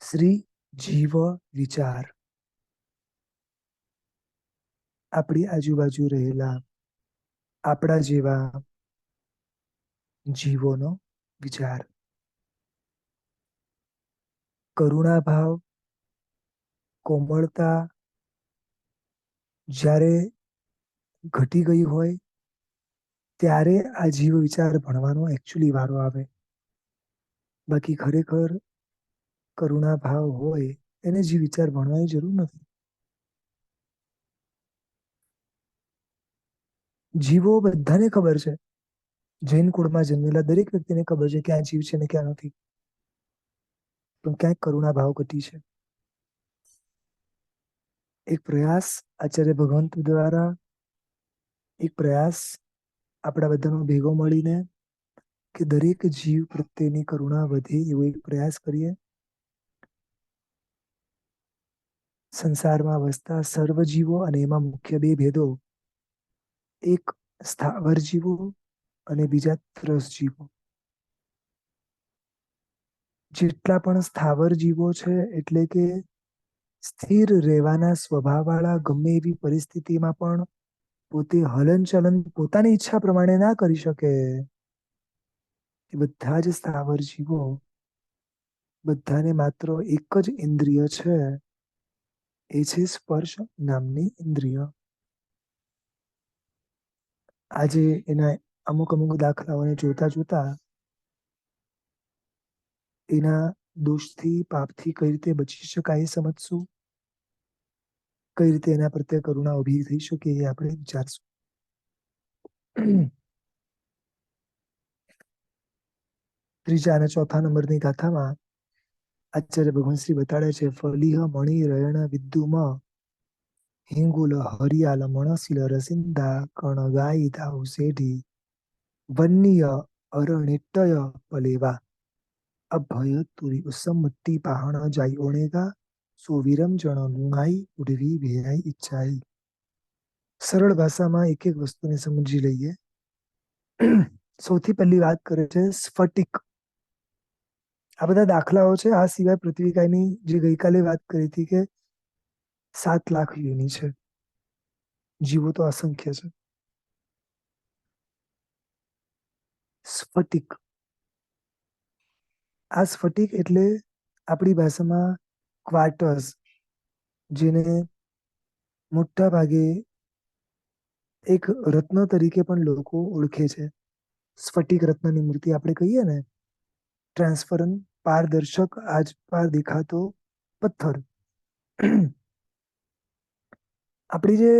શ્રી જીવ વિચાર. આપણી આજુબાજુ રહેલા આપણા જેવા જીવોનો વિચાર. કરુણાભાવ, કોમળતા જ્યારે ઘટી ગઈ હોય ત્યારે આ જીવ વિચાર ભણવાનો એકચ્યુઅલી વારો આવે. બાકી ખરેખર કરુણાભાવ હોય એને જીવ વિચાર ભણવાની જરૂર નથી. જીવો બધાને ખબર છે. જૈન કુળમાં જન્મેલા દરેક વ્યક્તિને ખબર છે ક્યાં જીવ છે ને ક્યાં નથી. પણ ક્યાંક કરુણાભાવ ઘટી છે. એક પ્રયાસ આચાર્ય ભગવંત દ્વારા, એક પ્રયાસ આપણા બધાનો ભેગો મળીને કે દરેક જીવ પ્રત્યેની કરુણા વધે એવો એક પ્રયાસ કરીએ. સંસારમાં વસતા સર્વ જીવો અને એમાં મુખ્ય બે ભેદો, એક સ્થાવર જીવો અને બીજા ત્રસ જીવો. જેટલા પણ સ્થાવર જીવો છે એટલે કે સ્થિર રહેવાના સ્વભાવવાળા ગમે એવી પરિસ્થિતિમાં પણ પોતે હલનચલન પોતાની ઈચ્છા પ્રમાણે ના કરી શકે એ બધા જ સ્થાવર જીવો, બધાને માત્ર એક જ ઇન્દ્રિય છે, એ છે સ્પર્શ નામની ઇન્દ્રિય. આજે એના અમુક અમુક દાખલાઓને જોતા જોતા એના દોષથી પાપથી કઈ રીતે બચી શકાય એ સમજશું. કઈ રીતે એના પ્રત્યે કરુણા ઉભી થઈ શકે એ આપણે વિચારશું. ત્રીજા અને ચોથા નંબરની ગાથામાં આચાર્ય ભગવાન શ્રી બતાડે છે, ફલીહ મણિ રયણ વિદ્યુમાં હિંગુલ હરિયાલ મણશીલ રસિંદા કણ ગાઈ ધાઉ સેઢી વન્ય અરણિટય પલેવા અભય તુરી ઉસમટ્ટી પાહણ જાય ઓણેગા સુવિરમ જણ લુણાઈ ઉડવી ભેરાઈ ઈચ્છાઈ. સરળ ભાષામાં એક એક વસ્તુને સમજી લઈએ. સૌથી પહેલી વાત કરે છે સ્ફટિક. આ બધા દાખલાઓ છે. આ સિવાય પૃથ્વીકાયની જે ગઈકાલે વાત કરી હતી કે 7,00,000 યોની છે, જીવો તો અસંખ્ય છે. સ્ફટિક, આ સ્ફટિક એટલે આપણી ભાષામાં ક્વાર્ટર્સ, જેને મોટા ભાગે એક રત્ન તરીકે પણ લોકો ઓળખે છે. સ્ફટિક રત્નની મૂર્તિ આપણે કહીએ ને, ટ્રાન્સપરન્ટ, પારદર્શક, આજ પાર દેખાતો પથ્થર. આપણી જે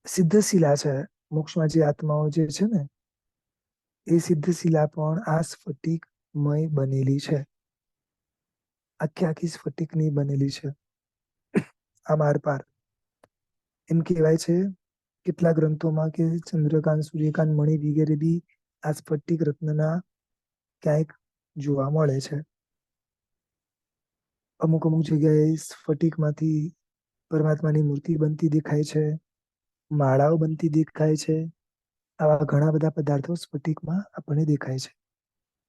સિદ્ધશિલા છે, મોક્ષમાં જે આત્માઓ જે છે ને, એ સિદ્ધશિલા પણ આ સ્ફટિકમય બનેલી છે. આખી આખી સ્ફટિકની બનેલી છે. આ માર પાર એમ કહેવાય છે કેટલા ગ્રંથોમાં કે ચંદ્રકાંત, સૂર્યકાંત, મણિ વગેરે બી આ સ્ફટિક રત્નના ક્યાંક જોવા મળે છે. અમુક અમુક જગ્યાએ સ્ફટિકમાંથી પરમાત્માની મૂર્તિ બનતી દેખાય છે, માળાઓ બનતી દેખાય છે. આવા ઘણા બધા પદાર્થો સ્ફટિકમાં આપણને દેખાય છે.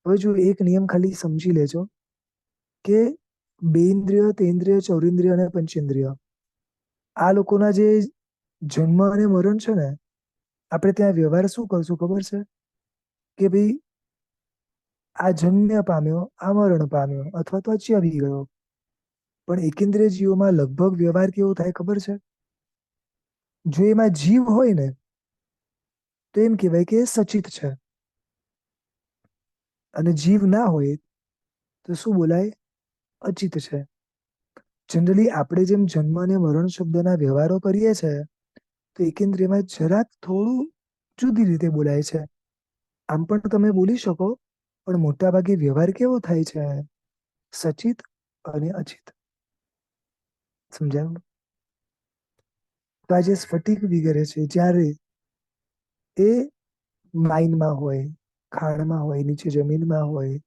હવે જો એક નિયમ ખાલી સમજી લેજો કે બેઇન્દ્રિય, તેન્દ્રિય, ચૌરેન્દ્રિય અને પંચેન્દ્રિય, આ લોકોના જે જન્મ અને મરણ છે ને, આપણે ત્યાં વ્યવહાર શું કરશું ખબર છે કે ભાઈ આ જન્મ્ય પામ્યો, આ મરણ પામ્યો અથવા તો અચી ગયો. પણ એકેન્દ્રિય જીવોમાં લગભગ વ્યવહાર કેવો થાય ખબર છે? જો એમાં જીવ હોય ને તો એમ કહેવાય કે સચિત છે, અને જીવ ના હોય તો શું બોલાય? અચિત છે. જનરલી આપણે જેમ જન્મ અને મરણ શબ્દના વ્યવહારો કરીએ છીએ, તો એકેન્દ્રિયમાં જરાક થોડું જુદી રીતે બોલાય છે. આમ પણ તમે બોલી શકો, પણ મોટાભાગે વ્યવહાર કેવો થાય છે? સચિત અને અચિત. સમજાયું? તો આ જે સ્ફટિક વગેરે છે, જ્યારે એ માઇનમાં હોય, ખાણમાં હોય, નીચે જમીનમાં હોય,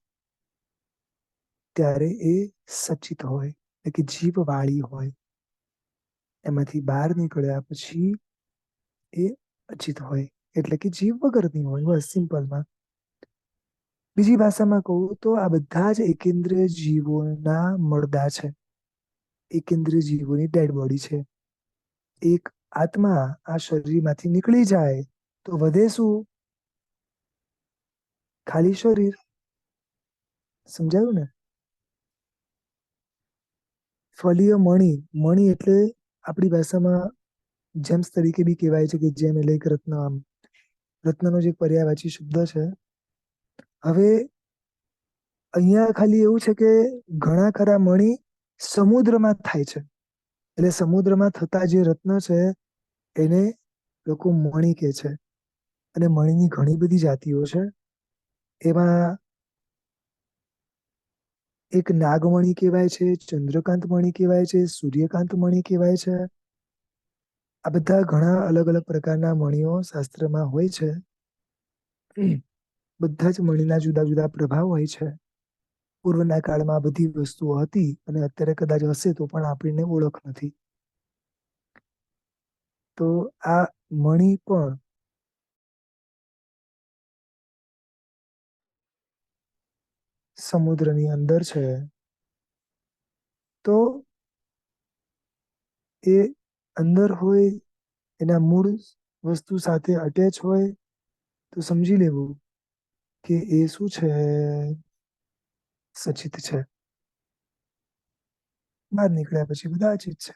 ત્યારે એ સચિત હોય, એટલે કે જીવવાળી હોય. એમાંથી બહાર નીકળ્યા પછી એ અચિત હોય, એટલે કે જીવ વગરની હોય. બસ સિમ્પલમાં. બીજી ભાષામાં કહું તો આ બધા જ એકેન્દ્રિય જીવોના મળદા છે. એકેન્દ્રિય જીવોની ડેડ બોડી છે. એક આત્મા આ શરીરમાંથી નીકળી જાય તો વધે શું? ખાલી શરીર. સમજાયું ને? ફલીય મણિ. મણિ એટલે આપણી ભાષામાં જેમ્સ તરીકે બી કહેવાય છે કે જેમ એટલે એક રત્ન. આમ રત્નનો જે પર્યાયવાચી શબ્દ છે. હવે અહીંયા ખાલી એવું છે કે ઘણા ખરા મણિ સમુદ્રમાં થાય છે. એટલે સમુદ્રમાં થતા જે રત્ન છે એને લોકો મણિ કહે છે. અને મણિની ઘણી બધી જાતિઓ છે. એમાં એક નાગમણિ કહેવાય છે, ચંદ્રકાંત મણિ કહેવાય છે, સૂર્યકાંત મણિ કહેવાય છે. આ બધા ઘણા અલગ અલગ પ્રકારના મણિઓ શાસ્ત્રમાં હોય છે. બધા જ મણિના જુદા જુદા પ્રભાવ હોય છે. પૂર્વના કાળમાં બધી વસ્તુઓ હતી અને અત્યારે કદાચ હશે તો પણ આપણને ઓળખ નથી. તો આ મણિ પણ સમુદ્રની અંદર છે. તો એ અંદર હોય, એના મૂળ વસ્તુ સાથે અટેચ હોય તો સમજી લેવું કે એ શું છે? સચિત છે. બહાર નીકળ્યા પછી બધા અચિત છે.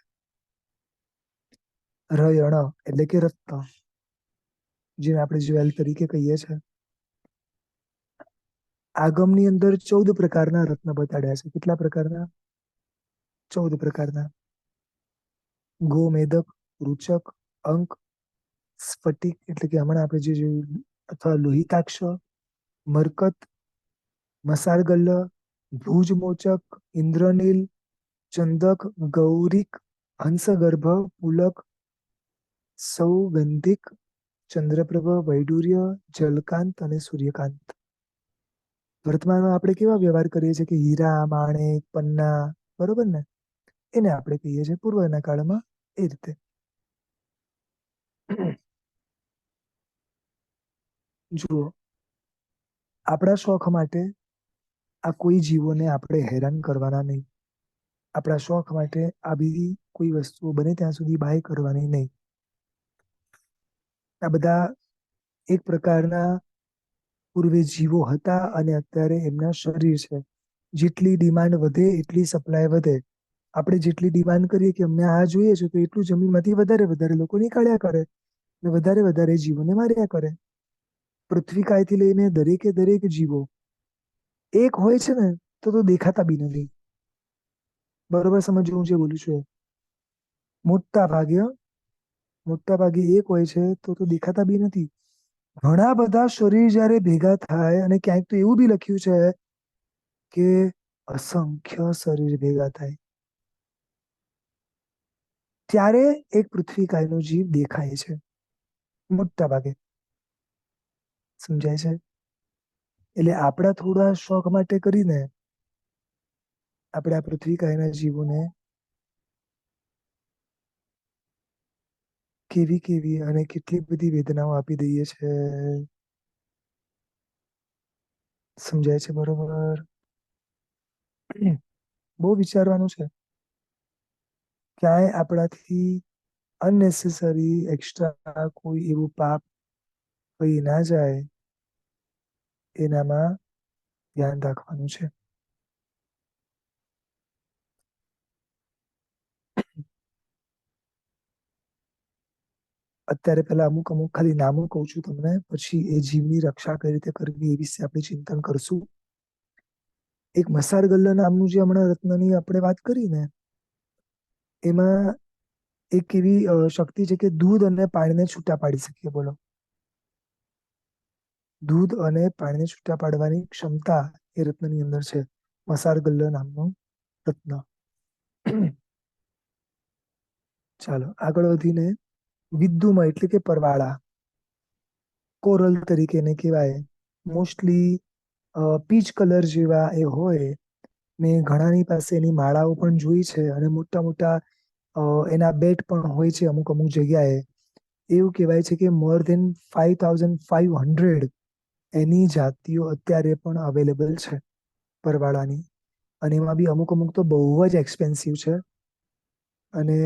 રયણ એટલે કે રત્ન, જે આપણે જ્વેલ તરીકે કહીએ છીએ. આગમની અંદર 14 પ્રકારના રત્ન બતાડ્યા છે. કેટલા પ્રકારના? 14 પ્રકારના. ગોમેદક, રૂચક, અંક, સ્ફટિક એટલે કે હમણાં આપણે જે જોયું, અથવા લોહિતાક્ષ, મરકત, મસારગલ્લ, ભુજમોચક, ઇન્દ્રનીલ, ચંદક, ગૌરિક, હંસગર્ભ, પુલક, સૌગંધિક, ચંદ્રપ્રભ, વૈડૂર્ય, જલકાંત અને સૂર્યકાંત. વર્તમાનમાં આપણે કેવા વ્યવહાર કરીએ છીએ કે હીરા, માણેક, પન્ના, બરોબર ને? એને આપણે કહીએ છીએ. પૂર્વના કાળમાં એ રીતે. જુઓ, આપણા શોખ માટે આ કોઈ જીવોને આપણે હેરાન કરવાના નહીં. આપણા શોખ માટે આ બધી કોઈ વસ્તુઓ બને ત્યાં સુધી બાય કરવાની નહીં. આ બધા એક પ્રકારના પૂર્વે જીવો હતા અને અત્યારે એમના શરીર છે. જેટલી ડિમાન્ડ વધે એટલી સપ્લાય વધે. આપણે જેટલી ડિમાન્ડ કરીએ કે અમને આ જોઈએ છે તો એટલું જમીનમાંથી વધારે વધારે લોકો નીકાળ્યા કરે ને વધારે વધારે જીવોને માર્યા કરે. પૃથ્વી કાયથી લઈને દરેકે દરેક જીવો એક હોય છે ને તો દેખાતા બી નથી. બરોબર સમજવું જે બોલું છું? મોટા ભાગે મોટા ભાગે એક હોય છે તો દેખાતા બી નથી. ઘણા બધા શરીર જયારે ભેગા થાય, અને ક્યાંક તો એવું બી લખ્યું છે કે અસંખ્ય શરીર ભેગા થાય ત્યારે એક પૃથ્વી કાયનો જીવ દેખાય છે. મોટા ભાગે. સમજાય છે? એટલે આપણા થોડા શોખ માટે કરીને આપણે આ પૃથ્વી કાયના જીવોને કેવી કેવી અને કેટલી બધી વેદનાઓ આપી દઈએ છે. સમજાય છે? બરોબર. બહુ વિચારવાનું છે. ક્યાંય આપણાથી અનનેસેસરી એક્સ્ટ્રા કોઈ એવું પાપ કઈ ના જાય, એનામાં ધ્યાન રાખવાનું છે. અત્યારે પેલા અમુક અમુક ખાલી નામો કહું છું તમને, પછી એ જીવની રક્ષા કઈ રીતે કરવી એ વિશે આપણે ચિંતન કરશું. એક મસારગલ્લા નામનું જે હમણાં રત્નની આપણે વાત કરી ને, એમાં એક એવી શક્તિ છે કે દૂધ અને પાણીને છૂટા પાડી શકીએ. બોલો, દૂધ અને પાણીને છૂટા પાડવાની ક્ષમતા એ રત્નની અંદર છે. મસારગલ્લા નામનું રત્ન. ચાલો આગળ વધીને વિદ્યુમય એટલે કે પરવાળા, કોરલ તરીકે એને કહેવાય. મોસ્ટલી પીચ કલર જેવા એ હોય. મેં ઘણાની પાસે એની માળાઓ પણ જોઈ છે, અને મોટા મોટા એના બેટ પણ હોય છે અમુક અમુક જગ્યાએ. એવું કહેવાય છે કે મોર ધેન 5500 એની જાતિઓ અત્યારે પણ અવેલેબલ છે પરવાળાની. અને એમાં બી અમુક અમુક તો બહુ જ એક્સપેન્સિવ છે. અને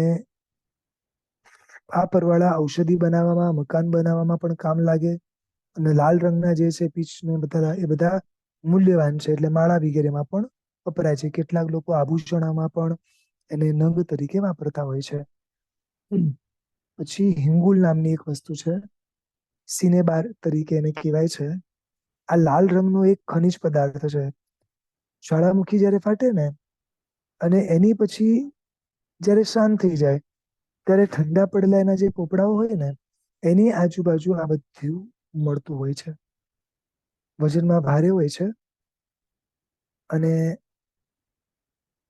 આ પરવાળા ઔષધિ બનાવવામાં, મકાન બનાવવામાં પણ કામ લાગે. અને લાલ રંગના જે છે પીચ ને બધા એ બધા મૂલ્યવાન છે, એટલે માળા વગેરેમાં પણ વપરાય છે. કેટલાક લોકો આભૂષણોમાં પણ એને નંગ તરીકે વાપરતા હોય છે. પછી હિંગુલ નામની એક વસ્તુ છે, સિનેબાર તરીકે એને કહેવાય છે. આ લાલ રંગનો એક ખનિજ પદાર્થ છે. જ્વાળામુખી જ્યારે ફાટે ને અને એની પછી જ્યારે શાંત થઈ જાય ત્યારે ઠંડા પડેલા એના જે પોપડાઓ હોય ને એની આજુબાજુ આ બધું મળતું હોય છે. વજનમાં ભારે હોય છે. અને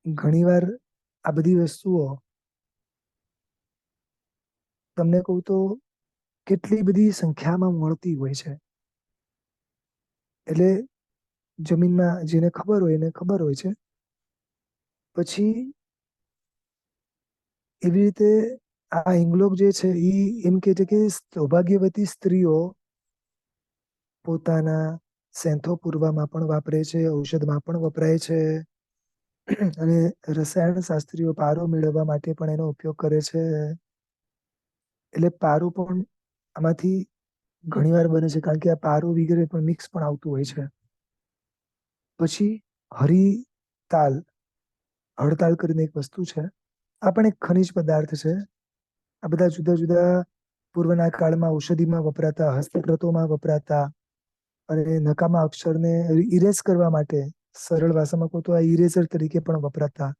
ઘણીવાર આ બધી વસ્તુઓ તમને કહું તો કેટલી બધી સંખ્યામાં મળતી હોય છે. એટલે જમીનમાં જેને ખબર હોય એને ખબર હોય છે. પછી એવી રીતે આ હિંગલોક જે છે એ એમ કે છે કે સૌભાગ્યવતી સ્ત્રીઓ પોતાના સેંથો પૂરવામાં પણ વાપરે છે, ઔષધમાં પણ વપરાય છે. અને રસાયણ શાસ્ત્રીઓ પારો મેળવવા માટે પણ એનો ઉપયોગ કરે છે. એટલે પારું પણ આમાંથી ઘણી વાર બને છે, કારણ કે આ પારું વગેરે પણ મિક્સ પણ આવતું હોય છે. પછી હરિતાલ, હડતાલ કરીને એક વસ્તુ છે. આ પણ એક ખનિજ પદાર્થ છે. આ બધા જુદા જુદા પૂર્વના કાળમાં ઔષધિમાં વપરાતા, હસ્તપ્રતોમાં વપરાતા અને નકામા અક્ષરને ઇરેઝ કરવા માટે સરળ ભાષામાં કહું તો આ ઇરેઝર તરીકે પણ વપરાતા.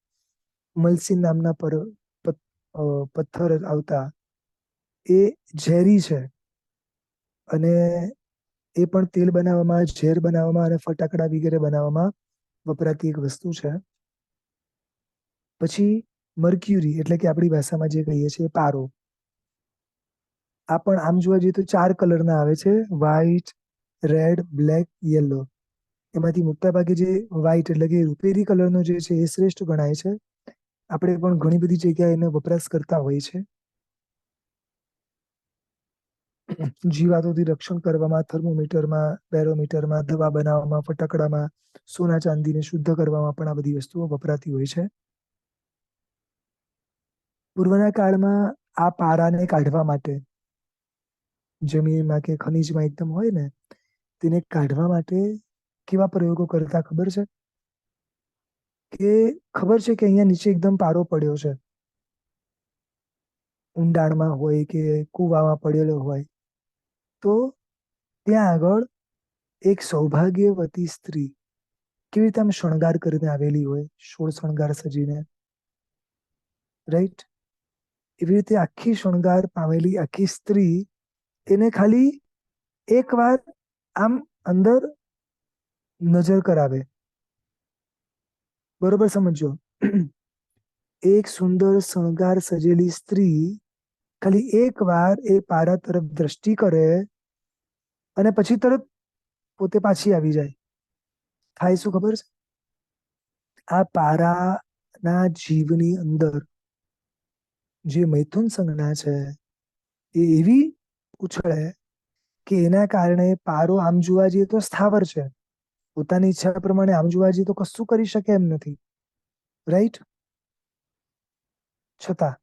મલસીન નામના પથ્થર આવતા એ ઝેરી છે. અને એ પણ તેલ બનાવવામાં, ઝેર બનાવવામાં અને ફટાકડા વગેરે બનાવવામાં વપરાતી એક વસ્તુ છે. પછી મર્ક્યુરી એટલે કે આપણી ભાષામાં જે કહીએ છીએ પારો. આ પણ આમ જોવા જઈએ તો 4 કલરના આવે છે: વ્હાઈટ, રેડ, બ્લેક, યલો. એમાંથી મોટા ભાગે જે વ્હાઈટ એટલે કે રૂપેરી કલરનો જે છે એ શ્રેષ્ઠ ગણાય છે. આપણે પણ ઘણી બધી જગ્યાએ એનો વપરાશ કરતા હોય છે. જીવાતોથી રક્ષણ કરવામાં, થર્મોમીટરમાં, બેરોમીટરમાં, દવા બનાવવામાં, ફટાકડામાં, સોના ચાંદીને શુદ્ધ કરવામાં પણ આ બધી વસ્તુઓ વપરાતી હોય છે. પૂર્વના કાળમાં આ પારાને કાઢવા માટે જમીનમાં કે ખનીજમાં એકદમ હોય ને તેને કાઢવા માટે કેવા પ્રયોગો કરતા ખબર છે? કે ખબર છે કે અહીંયા નીચે એકદમ પારો પડ્યો છે, ઊંડાણમાં હોય કે કુવામાં પડેલો હોય, તો ત્યાં આગળ એક સૌભાગ્યવતી સ્ત્રી કેવી રીતે આમ શણગાર કરીને આવેલી હોય, સોળ શણગાર સજીને, રાઈટ? એવી રીતે આખી શણગાર પામેલી આખી સ્ત્રી એને ખાલી એક વાર આમ અંદર નજર કરાવે. બરોબર સમજો. એક સુંદર શણગાર સજેલી સ્ત્રી ખાલી એક વાર એ પારા તરફ દ્રષ્ટિ કરે અને પછી તરત પોતે પાછી આવી જાય. થાય શું ખબર છે? આ પારાના જીવની અંદર જે મૈથુન સંજ્ઞા છે એ એવી ઉછળે કે એના કારણે પારો આમ જોવા જઈએ તો સ્થાવર છે. પોતાની ઈચ્છા પ્રમાણે આમ જોવા જઈએ તો કશું કરી શકે એમ નથી, રાઈટ? છતાં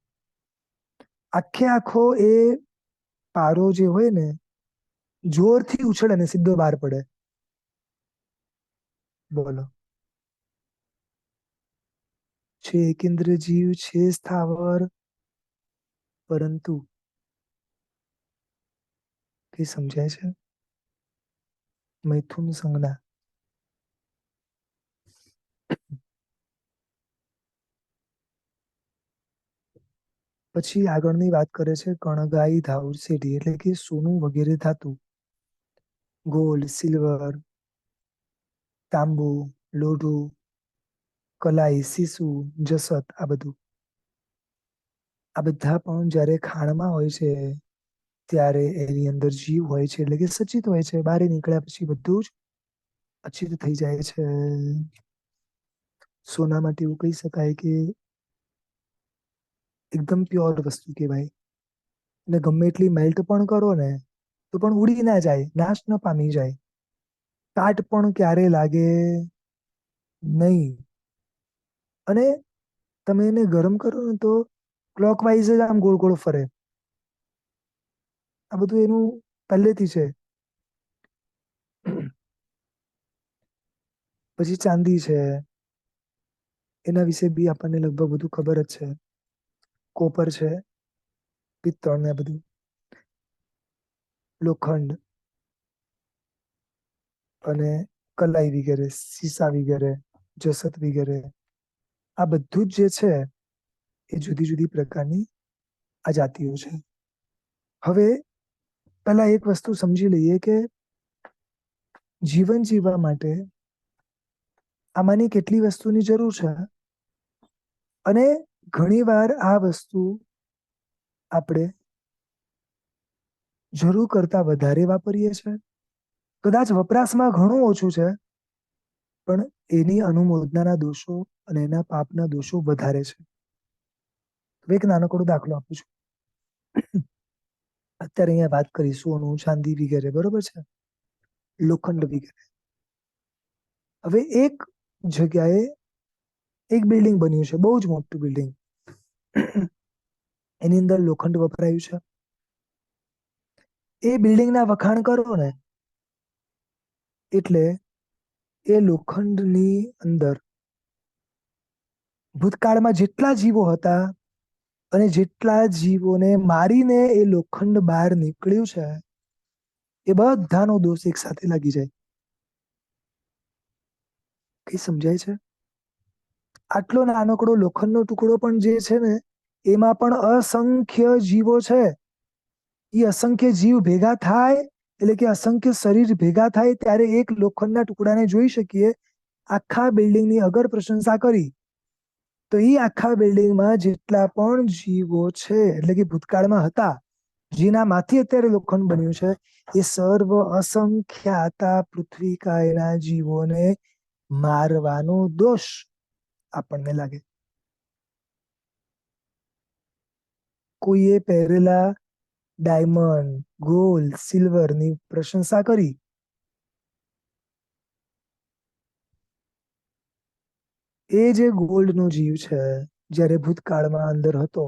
આખે આખો એ પારો જે હોય ને જોરથી ઉછળે ને સીધો બહાર પડે. બોલો. છે કેન્દ્ર જીવ, છે સ્થાવર, પરંતુ કઈ સમજાય છે? મૈથુન સંજ્ઞા. પછી આગળની વાત કરે છે કણગાઈ ધાવસેટી એટલે કે સોનું વગેરે ધાતુ, ગોલ્ડ, સિલ્વર, તાંબુ, લોઢું, કલાઈ, સીસુ, જસત, આ બધું. આ બધા પણ જયારે ખાણમાં હોય છે ત્યારે એની અંદર જીવ હોય છે એટલે કે સચિત હોય છે. બહાર નીકળ્યા પછી બધું જ અચિત થઈ જાય છે. સોના માટે એવું કહી શકાય કે એકદમ પ્યોર વસ્તુ કહેવાય. અને ગમે એટલી મેલ્ટ પણ કરો ને તો પણ ઉડી ના જાય, નાશ ન પામી જાય. કાટ પણ ક્યારે લાગે નહીં. અને તમે એને ગરમ કરો ને તો ક્લોકવાઇઝ જ આમ ગોળ ગોળ ફરે. આ બધું એનું પહેલેથી છે. પછી ચાંદી છે, એના વિશે બી આપણને લગભગ બધું ખબર જ છે. કોપર છે, પિત્તળ ને બધું, લોખંડ અને કલાઈ વગેરે, સીસા વગેરે, જસત વગેરે, આ બધું જ જે છે એ જુદી જુદી પ્રકારની આ જાતિઓ છે. હવે પહેલા એક વસ્તુ સમજી લઈએ કે જીવન જીવવા માટે આમાંની કેટલી વસ્તુની જરૂર છે, અને ઘણી વાર આ વસ્તુ આપણે જરૂર કરતા વધારે વાપરીએ છીએ. કદાચ વપરાશમાં ઘણું ઓછું છે, પણ એની અનુમોદનાના દોષો અને એના પાપના દોષો વધારે છે. હવે એક નાનકડો દાખલો આપું છું. અત્યારે અહીંયા વાત કરી સોનું, ચાંદી વગેરે, બરોબર છે, લોખંડ વગેરે. હવે એક જગ્યાએ એક બિલ્ડિંગ બન્યું છે, બહુ જ મોટું બિલ્ડિંગ. એની અંદર લોખંડ વપરાયું છે. એ બિલ્ડિંગના વખાણ કરો ને એટલે એ લોખંડની અંદર ભૂતકાળમાં જેટલા જીવો હતા અને જેટલા જીવોને મારીને એ લોખંડ બહાર નીકળ્યું છે, એ બધાનો દોષ એક સાથે લાગી જાય. કઈ સમજાય છે? આટલો નાનકડો લોખંડનો ટુકડો પણ જે છે ને, એમાં પણ અસંખ્ય જીવો છે. એ અસંખ્ય જીવ ભેગા થાય એટલે કે અસંખ્ય શરીર ભેગા થાય ત્યારે એક લોખંડના ટુકડાને જોઈ શકીએ. આખા બિલ્ડિંગની અગર પ્રશંસા કરી તો એ આખા બિલ્ડિંગમાં જેટલા પણ જીવો છે, એટલે કે ભૂતકાળમાં હતા, જેના માંથી અત્યારે લોખંડ બન્યું છે, એ સર્વ અસંખ્યાતા પૃથ્વીકાયના જીવોને મારવાનો દોષ આપણને લાગે. કોઈએ પહેરેલા ડાયમંડ, ગોલ્ડ, સિલ્વરની પ્રશંસા કરી. એ જે ગોલ્ડનો જીવ છે, જ્યારે ભૂતકાળમાં અંદર હતો,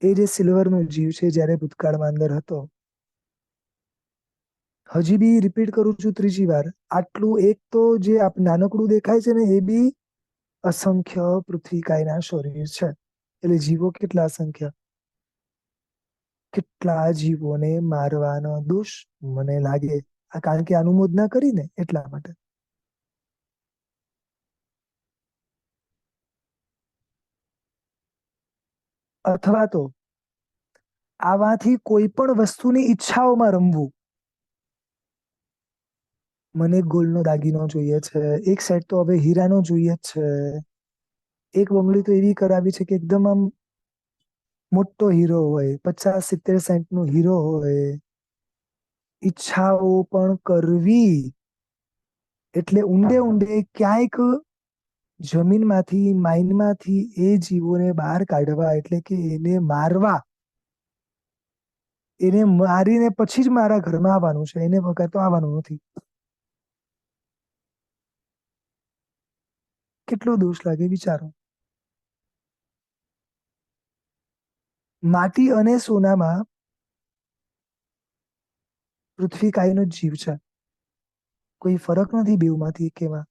એ જે સિલ્વરનો જીવ છે, જ્યારે ભૂતકાળમાં અંદર હતો, હજી બી રિપીટ કરું છું ત્રીજી વાર, આટલું એક તો જે નાનકડું દેખાય છે ને, એ બી અસંખ્ય પૃથ્વીકાયના શરીર છે. એટલે જીવો કેટલા અસંખ્ય, કેટલા જીવોને મારવાનો દોષ મને લાગે. આ કારણ કે અનુમોદના કરીને એટલા માટે. અથવા તો આવાથી કોઈ પણ વસ્તુની ઈચ્છાઓમાં રમવું. મને ગોલ્ડનો દાગીનો જોઈએ છે, એક સેટ તો હવે હીરાનો જોઈએ જ છે. એક બંગડી તો એવી કરાવી છે કે એકદમ આમ મોટો હીરો હોય, 50-70 સેન્ટ નો હીરો હોય. ઈચ્છાઓ પણ કરવી એટલે ઊંડે ઊંડે ક્યાંક જમીનમાંથી, માઇનમાંથી એ જીવોને બહાર કાઢવા, એટલે કે એને મારવા. એને મારીને પછી જ મારા ઘરમાં આવવાનું છે, એને વગર તો આવવાનું નથી. કેટલો દોષ લાગે વિચારો. માટી અને સોનામાં પૃથ્વી કાયનો જ જીવ છે. કોઈ ફરક નથી બેવમાંથી કેવા.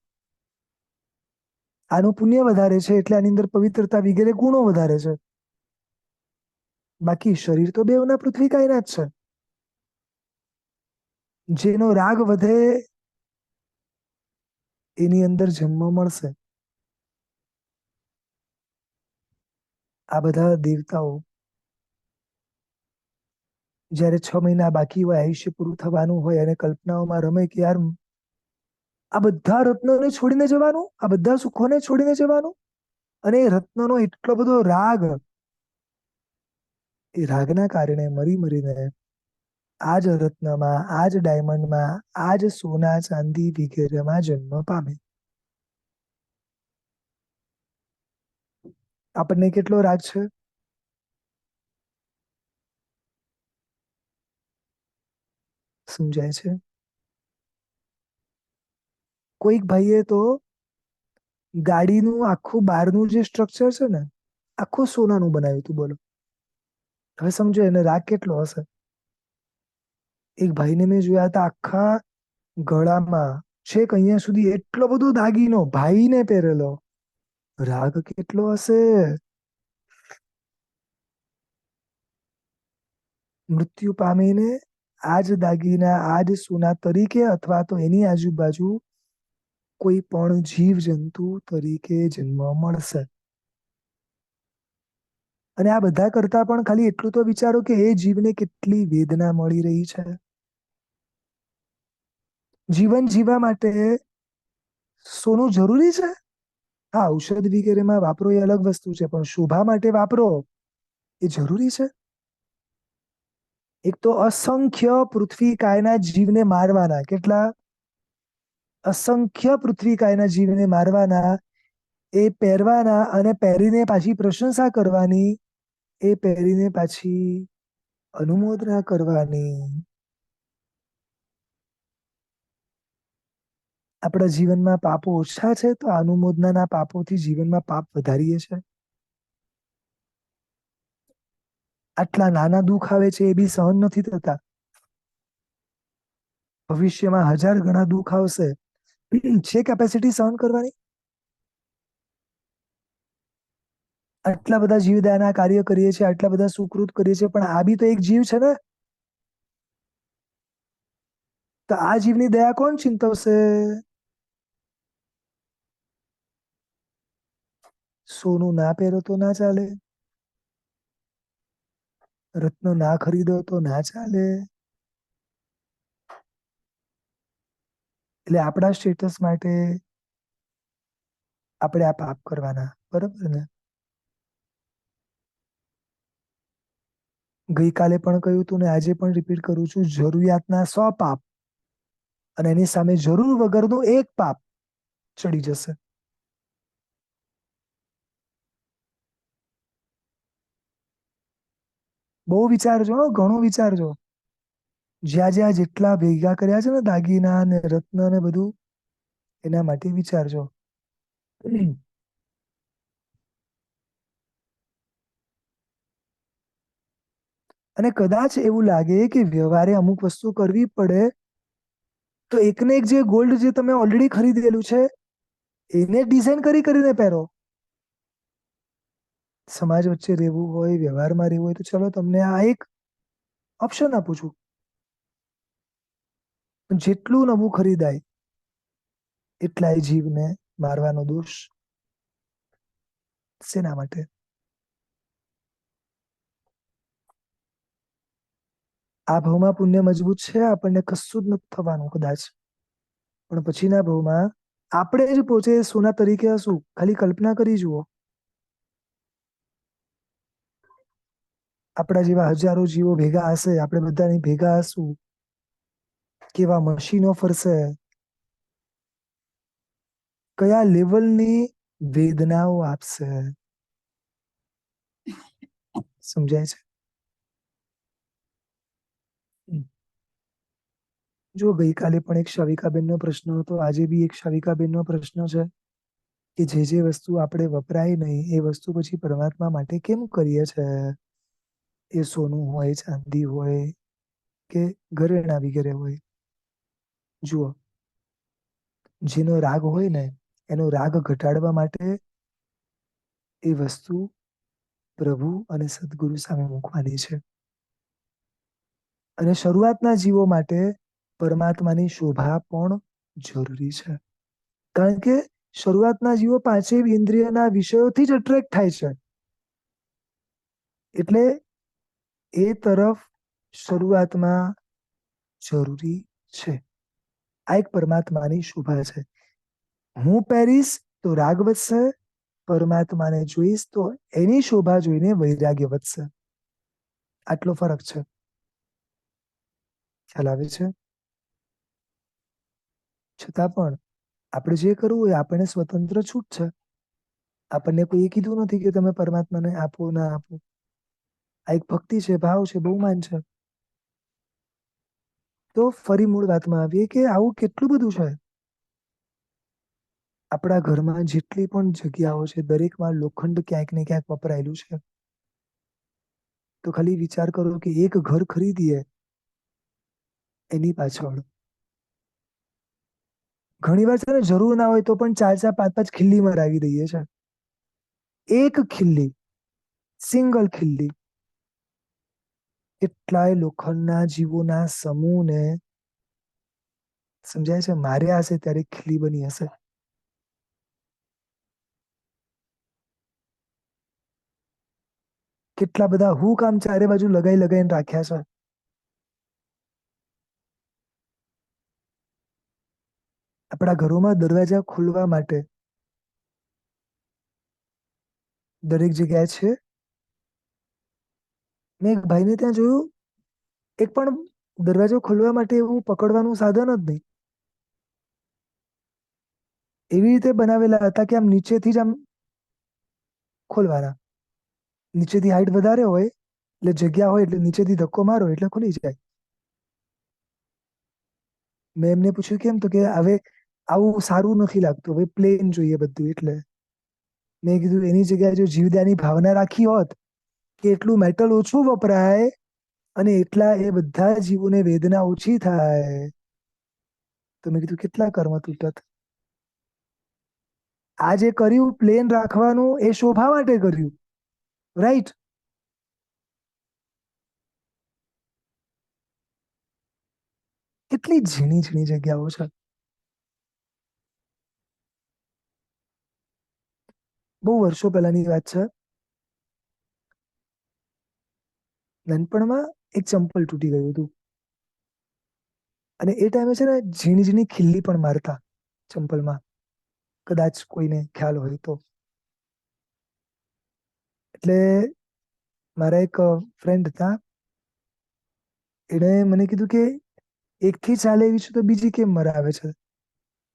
આનું પુણ્ય વધારે છે એટલે આની અંદર પવિત્રતા વગેરે ગુણો વધારે છે. બાકી શરીર તો બેવના પૃથ્વી કાયના જ છે. જેનો રાગ વધે એની અંદર જન્મ મળશે. આ બધા દેવતાઓ જયારે 6 મહિના બાકી હોય, આયુષ્ય પૂરું થવાનું હોય, અને કલ્પનાઓમાં રમે કે યાર આ બધા રત્નોને છોડીને જવાનું, આ બધા સુખોને છોડીને જવાનું, અને એ રત્નનો એટલો બધો રાગ, એ રાગના કારણે મરી મરીને આજ રત્નમાં, આજ ડાયમંડમાં, આજ સોના ચાંદી વગેરેમાં જન્મ પામે. આપણને કેટલો રાગ છે? સમજાય છે? કોઈક ભાઈએ તો ગાડીનું આખું બહારનું જે સ્ટ્રક્ચર છે ને આખું સોનાનું બનાવ્યું હતું. બોલો, હવે સમજો એને રાગ કેટલો હશે. એક ભાઈને મેં જોયા હતા, આખા ગળામાં છેક અહીંયા સુધી એટલો બધો દાગીનો ભાઈને પહેરેલો. રાગ કેટલો હશે. મૃત્યુ પામીને આજ દાગીના આજ સોના તરીકે અથવા તો એની આજુબાજુ કોઈ પણ જીવ જંતુ તરીકે જન્મ મળશે. અને આ બધા કરતા પણ ખાલી એટલું તો વિચારો કે એ જીવને કેટલી વેદના મળી રહી છે. જીવન જીવવા માટે સોનું જરૂરી છે. હા, ઔષધ વગેરેમાં વાપરો એ અલગ વસ્તુ છે, પણ શોભા માટે વાપરો એ જરૂરી છે. એક તો અસંખ્ય પૃથ્વી કાયના જીવને મારવાના, કેટલા અસંખ્ય પૃથ્વી કાયના જીવને મારવાના, એ પહેરવાના અને પહેરીને પાછી પ્રશંસા કરવાની, એ પહેરીને પાછી અનુમોદના કરવાની. આપણા જીવનમાં પાપો ઓછા છે તો અનુમોદનાના પાપોથી જીવનમાં પાપ વધારીએ છે. આટલા નાના દુઃખ આવે છે એ બી સહન નથી થતા. ભવિષ્યમાં 1000 ગણા દુઃખ આવશે. છે કેપેસિટી સહન કરવાની? આટલા બધા જીવદયાના કાર્ય કરીએ છીએ, આટલા બધા સુકૃત કરીએ છીએ, પણ આ બી તો એક જીવ છે ને. તો આ જીવની દયા કોણ ચિંતવશે? સોનું ના પહેરો તો ના ચાલે, રત્ન ના ખરીદો તો ના ચાલે. એટલે આપણા સ્ટેટસ માટે આપણે આ પાપ કરવાના, બરોબર ને? ગઈકાલે પણ કહ્યું હતું ને આજે પણ રિપીટ કરું છું, જરૂરિયાતના 100 પાપ અને એની સામે જરૂર વગરનું એક પાપ ચડી જશે. બહુ વિચારજો, ઘણું વિચારજો. જ્યાં જ્યાં જેટલા ભેગા કર્યા છે ને દાગીના ને રત્ન ને બધું, એના માટે વિચારજો. અને કદાચ એવું લાગે કે વ્યવહારે અમુક વસ્તુ કરવી પડે, તો એકને એક જે ગોલ્ડ જે તમે ઓલરેડી ખરીદેલું છે એને ડિઝાઇન કરીને પહેરો. સમાજ વચ્ચે રહેવું હોય, વ્યવહારમાં રહેવું હોય, તો ચલો તમને આ એક ઓપ્શન આપું છું. જેટલું નવું ખરીદાય એટલાય જીવને મારવાનો દોષ શેના માટે? આ ભાવમાં પુણ્ય મજબૂત છે, આપણને કશું જ નથી થવાનું કદાચ, પણ પછીના ભાવમાં આપણે જ પોતે સોના તરીકે હશું. ખાલી કલ્પના કરી જુઓ. આપણા જેવા હજારો જીવો ભેગા હશે, આપણે બધાની ભેગા હશું, કેવા મશીનો ફરશે, કયા લેવલની વેદનાઓ આપશે. સમજાય છે? જો ગઈકાલે પણ એક શાવિકાબેનનો પ્રશ્ન હતો, આજે બી એક શાવિકાબેનનો પ્રશ્ન છે કે જે વસ્તુ આપણે વપરાય નહીં એ વસ્તુ પછી પરમાત્મા માટે કેમ કરીએ છે? એ સોનું હોય, ચાંદી હોય કે ઘરેણાં વગેરે હોય. જુઓ, જેનો રાગ હોય ને એનો રાગ ઘટાડવા માટે એ વસ્તુ પ્રભુ અને સદગુરુ સામે મૂકવાની છે. અને શરૂઆતના જીવો માટે પરમાત્માની શોભા પણ જરૂરી છે. કારણ કે શરૂઆતના જીવો પાંચેય ઇન્દ્રિયના વિષયોથી જ અટ્રેક્ટ થાય છે. એટલે એ તરફ શરૂઆતમાં જરૂરી છે. આ એક પરમાત્માની શોભા છે. હું પહેરીશ તો રાગ વધશે, પરમાત્માને જોઈશ તો એની શોભા જોઈને વૈરાગ્ય વધશે. આટલો ફરક છે. ખ્યાલ આવે છે? છતાં પણ આપણે જે કરવું હોય આપણને સ્વતંત્ર છૂટ છે. આપણને કોઈ એ કીધું નથી કે તમે પરમાત્માને આપો ના આપો. આ એક ભક્તિ છે, ભાવ છે, બહુમાન છે. તો ફરી મૂળ વાતમાં આવીએ કે આવું કેટલું બધું છે. આપણા ઘરમાં જેટલી પણ જગ્યાઓ છે દરેકમાં લોખંડ ક્યાંક ને ક્યાંક વપરાયેલું છે. તો ખાલી વિચાર કરો કે એક ઘર ખરીદીએ એની પાછળ ઘણી વાર છે ને જરૂર ના હોય તો પણ ચાર ચાર પાંચ પાંચ ખિલ્લી મરાવી દઈએ છે. એક ખિલ્લી, સિંગલ ખિલ્લી કેટલાય લોખંડના જીવોના સમૂહને સમજાય છે માર્યા હશે ત્યારે ખીલી બની હશે. કેટલા બધા હું કામ ચારે બાજુ લગાઈ લગાઈને રાખ્યા છે. આપણા ઘરોમાં દરવાજા ખોલવા માટે દરેક જગ્યાએ છે. મેં એક ભાઈને ત્યાં જોયું એક પણ દરવાજો ખોલવા માટે એવું પકડવાનું સાધન જ નહીં. એવી રીતે બનાવેલા હતા કે આમ નીચેથી જ આમ ખોલવાના. નીચેથી હાઈટ વધારે હોય એટલે જગ્યા હોય એટલે નીચેથી ધક્કો મારો એટલે ખુલી જાય. મેં એમને પૂછ્યું કેમ તો કે હવે આવું સારું નથી લાગતું હવે પ્લેન જોઈએ બધું એટલે. મેં કીધું એની જગ્યાએ જો જીવદયાની ભાવના રાખી હોત કે એટલું મેટલ ઓછું વપરાય અને એટલા એ બધા જીવોને વેદના ઓછી થાય તો મેં કીધું કેટલા કર્મ તૂટત. આ જે કર્યું પ્લેન રાખવાનું એ શોભા માટે કર્યું, રાઈટ? કેટલી ઝીણી ઝીણી જગ્યાઓ છે. બહુ વર્ષો પહેલાની વાત છે. નાનપણમાં એક ચંપલ તૂટી ગયું હતું. અને એ ટાઈમે છે ને ઝીણી ઝીણી ખિલ્લી પણ મારતા ચંપલમાં. કદાચ કોઈને ખ્યાલ હોય તો. એટલે મારા એક ફ્રેન્ડ હતા. એણે મને કીધું કે એકથી ચાલે એવી છે તો બીજી કેમ મરાવે છે?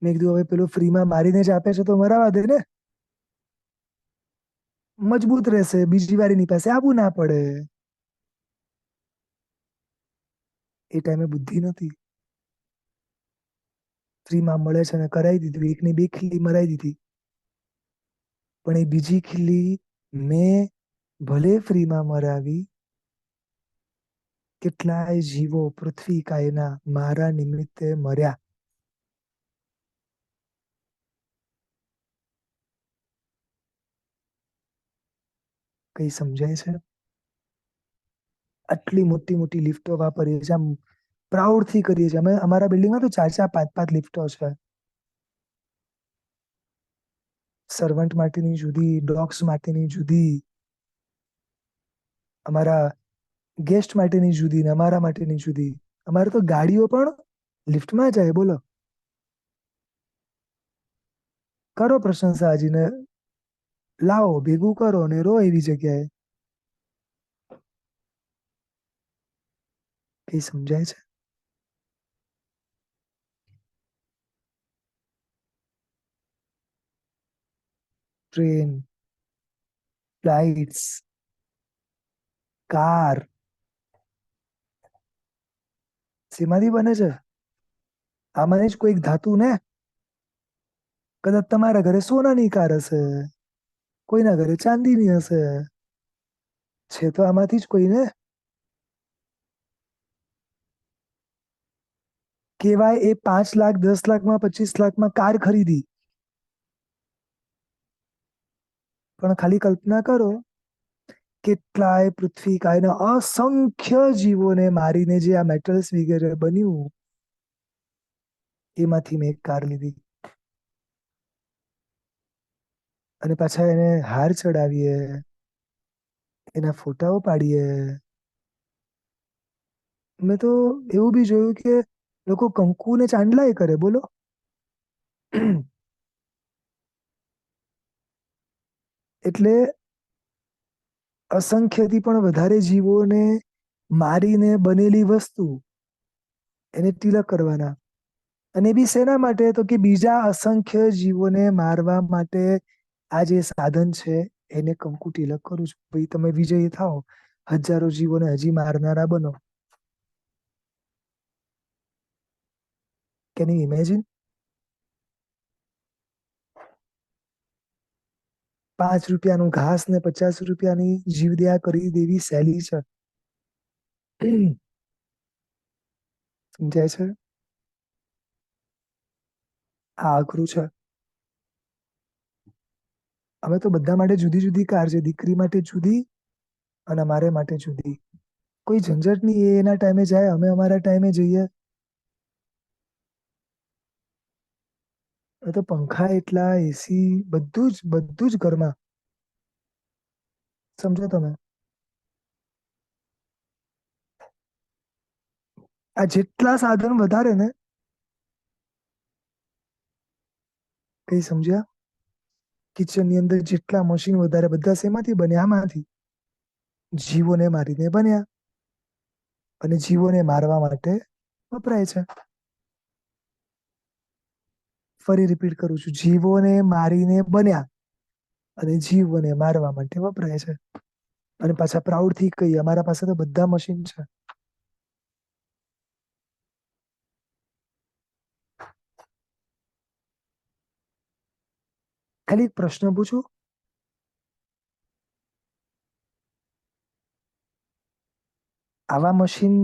મેં કીધું હવે પેલું ફ્રીમાં મારીને જ આપે છે તો મરાવા દે ને. મજબૂત રહેશે બીજી વાર એની પાસે આવવું ના પડે. એ ટાઈમે બુદ્ધિ નહોતી. ફ્રીમાં મળે છે ને કરાવી દીધું એકની બે ખિલ્લી મરાઈ દીધી. પણ એ બીજી ખિલ્લી મેં ભલે ફ્રીમાં મરાવી કેટલાય જીવો પૃથ્વી કાયના મારા નિમિત્તે મર્યા. કઈ સમજાય છે? આટલી મોટી મોટી લિફ્ટો વાપરીએ છીએ આમ પ્રાઉડ થી કરીએ છીએ. અમે અમારા બિલ્ડિંગમાં તો ચાર ચાર પાંચ પાંચ લિફ્ટો છે. સર્વન્ટ માટેની જુદી, ડોગ્સ માટેની જુદી, અમારા ગેસ્ટ માટેની જુદી ને અમારા માટેની જુદી. અમારે તો ગાડીઓ પણ લિફ્ટમાં જાય બોલો. કરો પ્રશંસાજીને લાવો ભેગું કરો ને રો એવી જગ્યાએ. કઈ સમજાય છે? ટ્રેન, ફ્લાઇટ્સ, કાર શેમાંથી બને છે? આમાંની જ કોઈક ધાતુ ને. કદાચ તમારા ઘરે સોનાની કાર હશે, કોઈના ઘરે ચાંદીની હશે. છે તો આમાંથી જ કોઈ ને. કેવાય એ 5 લાખ 10 લાખમાં 25 લાખમાં કાર ખરીદી. પણ ખાલી કલ્પના કરો કેટલાય પૃથ્વી કાયના અસંખ્ય જીવોને મારીને જે આ મેટલ્સ વગેરે બન્યું એમાંથી મેં એક કાર લીધી. અને પાછા એને હાર ચડાવીએ, એના ફોટાઓ પાડીએ. મેં તો એવું બી જોયું કે લોકો કંકુ ને ચાંદલાય કરે બોલો. એટલે અસંખ્યથી પણ વધારે જીવોને મારીને બનેલી વસ્તુ એને તિલક કરવાના. અને બી શેના માટે તો કે બીજા અસંખ્ય જીવોને મારવા માટે આ જે સાધન છે એને કંકુ તિલક કરું છું. ભાઈ તમે વિજયી થાવ, હજારો જીવોને હજી મારનારા બનો. Can you imagine? ₹5 ઘાસ ને ₹50 જીવદયા કરી દેવી સહેલી છે. સમજાય છે? આ અઘરું છે. અમે તો બધા માટે જુદી જુદી કાર છે. દીકરી માટે જુદી અને અમારે માટે જુદી. કોઈ ઝંઝટ નહીં. એ એના ટાઈમે જાય, અમે અમારા ટાઈમે જઈએ. તો પંખા એટલા, એસી, બધું જ ઘરમાં. સમજો તમે? આ જેટલા સાધન વધારે ને, કઈ સમજ્યા? કિચન ની અંદર જેટલા મશીન વધારે, બધા શેમાંથી બન્યા? આમાંથી. જીવોને મારીને બન્યા અને જીવોને મારવા માટે વપરાય છે. ફરી રિપીટ કરું છું, જીવોને મારીને બન્યા અને જીવોને મારવા માટે વપરાય છે. અને પાછા પ્રાઉડ થી કહીએ, અમારા પાસે તો બધા મશીન છે. ખાલી એક પ્રશ્ન પૂછું? આવા મશીન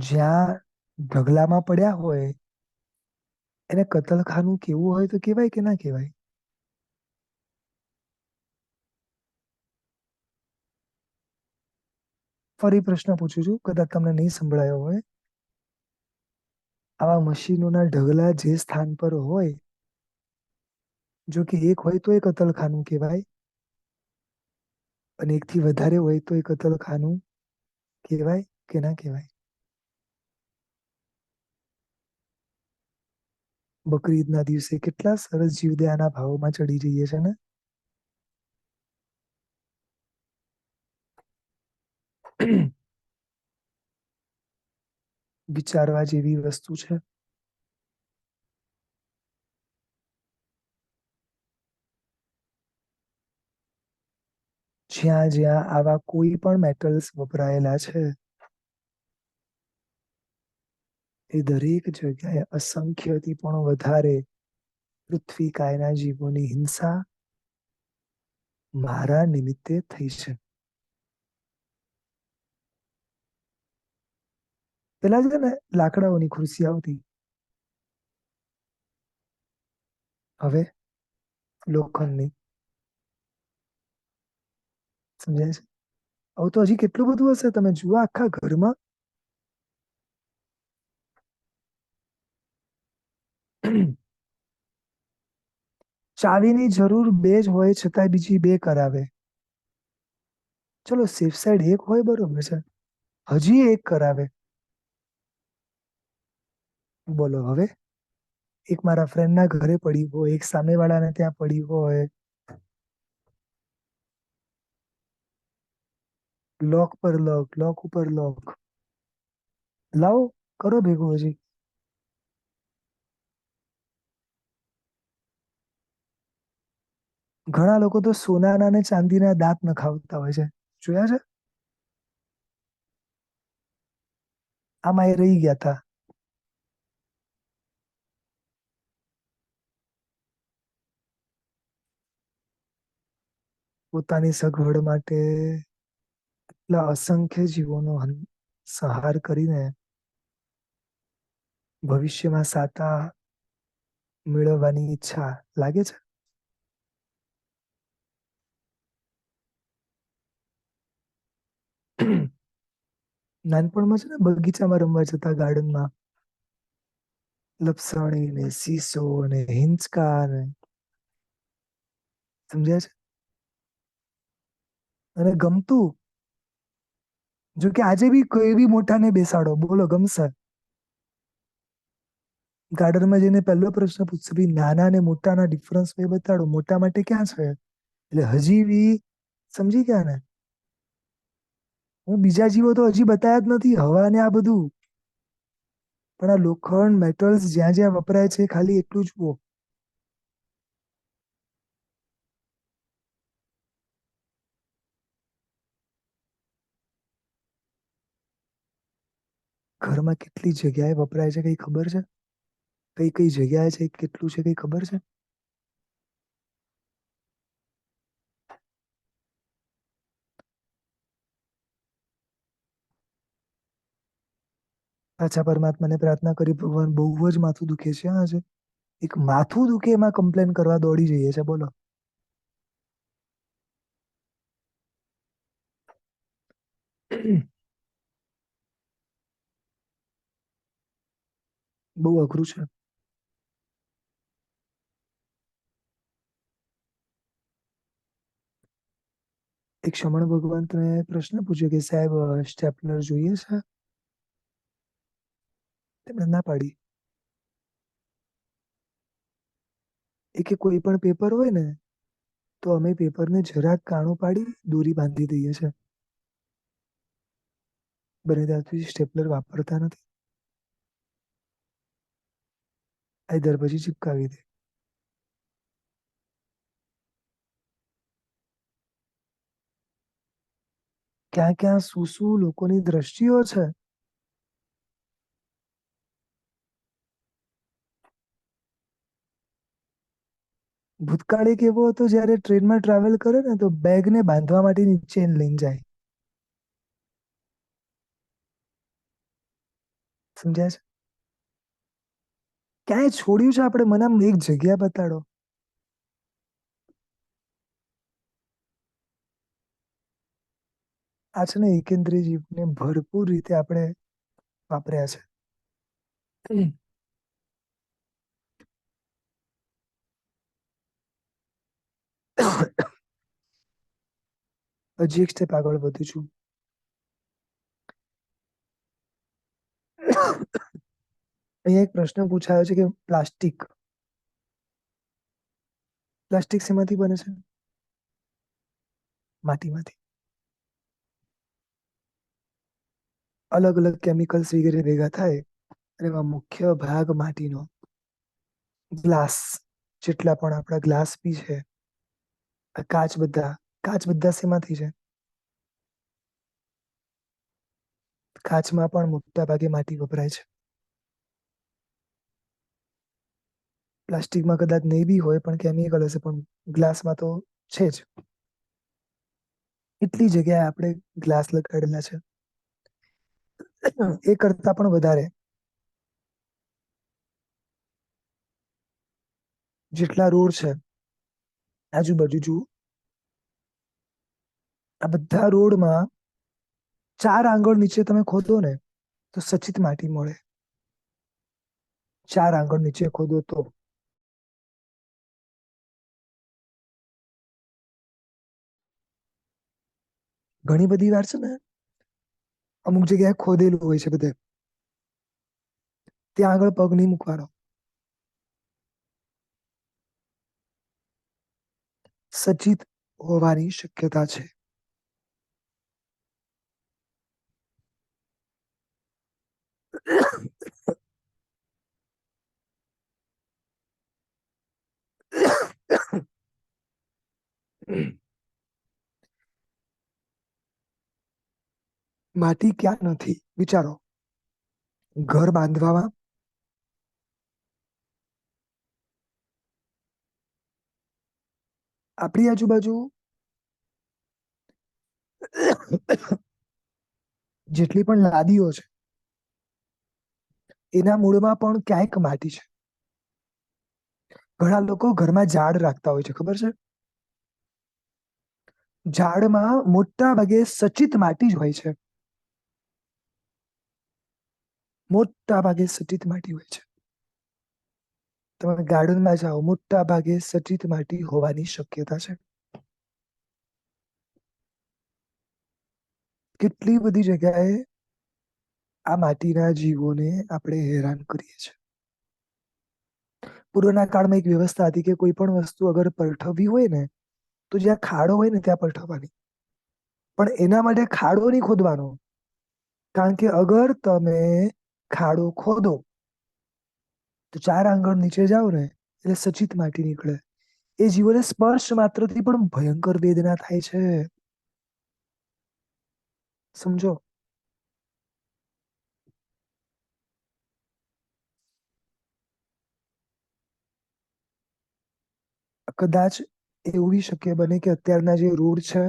જ્યાં ઢગલામાં પડ્યા હોય એને કતલખાનું કેવું હોય તો કેવાય કે ના કેવાય? ફરી પ્રશ્ન પૂછું છું, કદાચ તમને નહીં સંભળાયો હોય. આવા મશીનોના ઢગલા જે સ્થાન પર હોય, જો કે એક હોય તો એ કતલખાનું કહેવાય અને એકથી વધારે હોય તો એ કતલખાનું કહેવાય કે ના કહેવાય? બકરીદના દિવસે કેટલા સરસ જીવદયાના ભાવોમાં ચડી જઈએ છે ને? વિચારવા જેવી વસ્તુ છે. જ્યાં જ્યાં આવા કોઈ પણ મેટલ્સ વપરાયેલા છે એ દરેક જગ્યાએ અસંખ્યથી પણ વધારે પૃથ્વી કાયના જીવોની હિંસા મારા નિમિત્તે થઈ છે. પેલા છે ને લાકડાઓની ખુરશી આવતી, હવે લોખંડની. સમજાય છે? હવે તો હજી કેટલું બધું હશે, તમે જુઓ આખા ઘરમાં. ચાવીની જરૂર બે જ હોય છતાંય બીજી બે કરાવે. ચલો સેફ સાઈડ એક હોય બરોબર છે, હજી એક કરાવે. બોલો હવે. એક મારા ફ્રેન્ડ ના ઘરે પડી હોય, એક સામે વાળાને ત્યાં પડી હોય. લોક પર લોક, લોક ઉપર લોક. લાવો, કરો ભેગું હજી. ઘણા લોકો તો સોનાના અને ચાંદીના દાંત નખાવતા હોય છે, જોયા છે? આમાં એ રહી ગયા હતા. પોતાની સગવડ માટે એટલા અસંખ્ય જીવોનો સંહાર કરીને ભવિષ્યમાં સાતા મેળવવાની ઈચ્છા લાગે છે. નાનપણમાં છે ને બગીચામાં રમવા જતા, ગાર્ડનમાં લપસણી ને સીસો ને હિંચકા ને, સમજ્યા છે? અને ગમતું. જો કે આજે બી કોઈ બી મોટાને બેસાડો, બોલો ગમશે? ગાર્ડનમાં જઈને પહેલો પ્રશ્ન પૂછશે, ભાઈ નાના અને મોટાના ડિફરન્સ એ બતાડો, મોટા માટે ક્યાં છે? એટલે હજી બી સમજી ગયા ને? હું બીજા જીવો તો હજી બતાવ્યા જ નથી, હવા ને આ બધું. પણ આ લોખંડ મેટલ્સ જ્યાં જ્યાં વપરાય છે ખાલી એટલું જુઓ. ઘરમાં કેટલી જગ્યાએ વપરાય છે કઈ ખબર છે? કઈ કઈ જગ્યાએ છે, કેટલું છે કઈ ખબર છે? પાછા પરમાત્માને પ્રાર્થના કરી, ભગવાન બહુ જ માથું દુખે છે આજે. એક માથું દુખે એમાં કમ્પ્લેન કરવા દોડી જઈએ છે, બોલો. બહુ અઘરું છે. એક શમણ ભગવંતને પ્રશ્ન પૂછ્યો કે સાહેબ સ્ટેપલર જોઈએ છે? તેમણે ના પાડી. એ કે કોઈ પણ પેપર હોય ને તો અમે પેપરને જરાક કાણું પાડી દોરી બાંધી દઈએ છે. બને ત્યાં સુધી સ્ટેપલર વાપરતા નથી. આઈધર પછી ચિપકાવી દે. ક્યાં ક્યાં શું શું લોકોની દ્રષ્ટિઓ છે. ભૂતકાળ એક એવો હતો જયારે ટ્રેનમાં ટ્રાવેલ કરે ને તો બેગને બાંધવા માટેની ચેન લઈને જાય. સમજાય છે? ક્યાંય છોડ્યું છે આપણે? મને આમ એક જગ્યા બતાડો. આ છે ને એકેન્દ્રિય જીવને ભરપૂર રીતે આપણે વાપર્યા છે. હજી એક સ્ટેપ આગળ વધુ છું. અહીંયા એક પ્રશ્ન પૂછાયો છે કે પ્લાસ્ટિક શેમાંથી બને છે? માટીમાંથી. અલગ અલગ કેમિકલ્સ વગેરે ભેગા થાય અને એમાં મુખ્ય ભાગ માટીનો. ગ્લાસ, જેટલા પણ આપણા ગ્લાસ બી છે, આ કાચ બધા શેમાંથી છે? કાચમાં પણ મોટા ભાગે માટી વપરાય છે. પ્લાસ્ટિકમાં કદાચ નહીં બી હોય પણ કેમિકલ હશે, પણ ગ્લાસમાં તો છે જ. એટલી જગ્યાએ આપણે ગ્લાસ લગાડેલા છે. એ કરતા પણ વધારે જેટલા રોડ છે આજુબાજુ જુઓ, આ બધા રોડમાં 4 આંગળ નીચે તમે ખોદો ને તો સચિત માટી મળે. 4 આંગળ નીચે ખોદો તો. ઘણી બધી વાર છે ને અમુક જગ્યાએ ખોદેલું હોય છે બધે, ત્યાં આગળ પગ નહીં મૂકવાનો. સચિત હોવાની શક્યતા છે. માટી ક્યાં નથી વિચારો. ઘર બાંધવામાં, આપણી આજુબાજુ જેટલી પણ લાદીઓ છે એના મૂળમાં પણ ક્યાંક માટી છે. ઘણા લોકો ઘરમાં ઝાડ રાખતા હોય છે, ખબર છે? ઝાડમાં મોટા ભાગે સચિત માટી જ હોય છે. મોટા ભાગે સચિત માટી હોય છે. તમે ગાર્ડનમાં જાઓ, મોટા ભાગે સચિત માટી હોવાની શક્યતા છે. કેટલી બધી જગ્યાએ આ માટીના જીવોને આપણે હેરાન કરીએ છીએ. પૂર્વના કાળમાં એક વ્યવસ્થા હતી કે કોઈ પણ વસ્તુ અગર પલટવી હોય ને તો જ્યાં ખાડો હોય ને ત્યાં પલટવવાની. પણ એના માટે ખાડો નહીં ખોદવાનો, કારણ કે અગર તમે ખાડો ખોદો તો 4 આંગળ નીચે જાઓ ને એટલે સચિત માટી નીકળે. એ જીવોને સ્પર્શ માત્રથી પણ ભયંકર વેદના થાય છે. સમજો. કદાચ એવું બી શક્ય બને કે અત્યારના જે રોડ છે